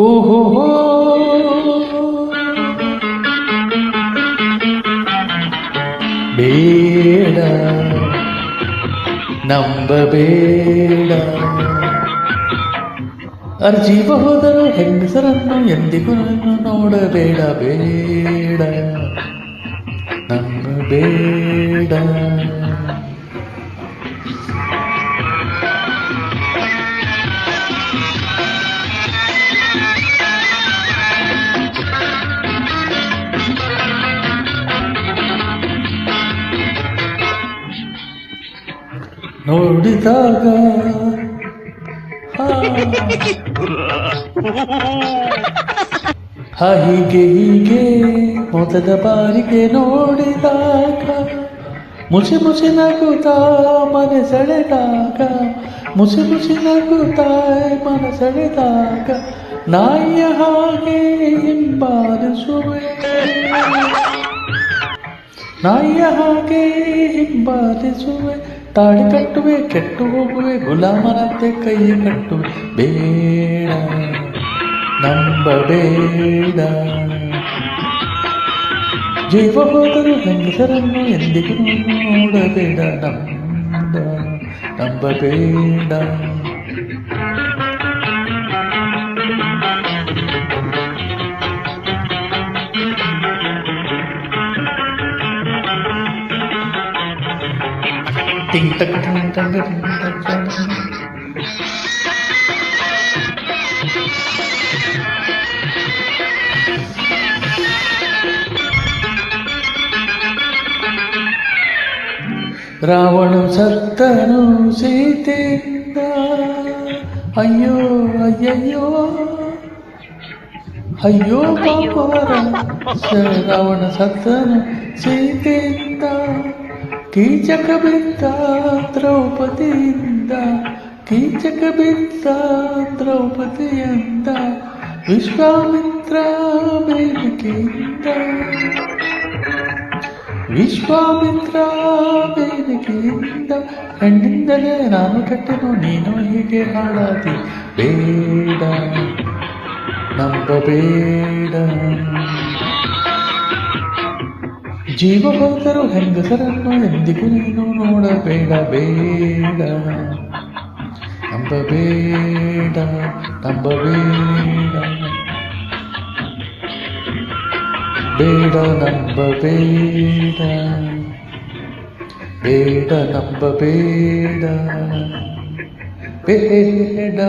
ಓಹೋ ಬೇಡ ನಂಬಬೇಡ, ಜೀವ ಹೋದರೂ ಹೆಂಗಸರನ್ನು ಎಂದಿಗೂ ನೋಡಬೇಡ, ಬೇಡ ನಂಬಬೇಡ. ನೋಡಿದಾಗ ಹೀಗೆ ಹೀಗೆ ಮೊದಲ ಬಾರಿಗೆ ನೋಡಿದಾಗ, ಮುಸಿ ಮುಸಿ ನಗುತ್ತಾ ಮನೆ ಸೆಳೆದಾಗ, ಮುಸಿ ಮುಸಿ ನಗುತ್ತಾ ಮನೆ ಸೆಳೆದಾಗ, ನಾಯಿಯ ಹಾಗೆ ಹಿಂಬಾಲಿಸುವೆ, ನಾಯಿಯ ಹಾಗೆ ಹಿಂಬಾಲಿಸುವೆ, ತಾಳಿ ಕಟ್ಟುವೆ ಕೆಟ್ಟು ಹೋಗುವೆ, ಗುಲಾಮನಂತೆ ಕೈ ಕಟ್ಟುವೆ, ಬೇಡ ನಂಬಬೇಡ. ಜೀವ ಹೋದರೂ ಹೆಂಗಸರನ್ನು ಎಂದಿಗೂ ನೋಡಬೇಡ, ನಂಬಬೇಡ. ಟಿಂಗ್ ಟಕ್ ಟಿಂಗ್ ಟಂಗ್ ಟಿಂಗ್ ಟಕ್ ಟಂಗ್. ರಾವಣ ಸತ್ತನು ಸೀತೆಯಿಂದ, ಅಯ್ಯೋ ಅಯ್ಯಯ್ಯೋ ಅಯ್ಯೋ ಪಾಪ, ರಾವಣ ಸತ್ತನು ಸೀತೆಯಿಂದ, ಕೀಚಕ ಬಿದ್ದ ದ್ರೌಪದಿಯಿಂದ, ಕೀಚಕ ಬಿದ್ದ ದ್ರೌಪದಿಯಿಂದ, ವಿಶ್ವಾಮಿತ್ರ ಬೇಡಿಕೆಯಿಂದ, ವಿಶ್ವಾಮಿತ್ರ ಬೇಡಿಕೆಯಿಂದ, ಹೆಣ್ಣಿಂದಲೇ ನಾನು ಕೆಟ್ಟನು ನೀನು ಹೀಗೆ ಹಾಳಾದಿ, ಬೇಡ ನಂಬಬೇಡ. ಜೀವ ಹೋದರೂ ಹೆಂಗಸರನ್ನು ಎಂದಿಗೂ ನೀನು ನೋಡಬೇಡ, ಬೇಡ ನಂಬಬೇಡ ನಂಬಬೇಡ, ಬೇಡ ನಂಬಬೇಡ, ಬೇಡ ನಂಬಬೇಡ, ಬೇಡ.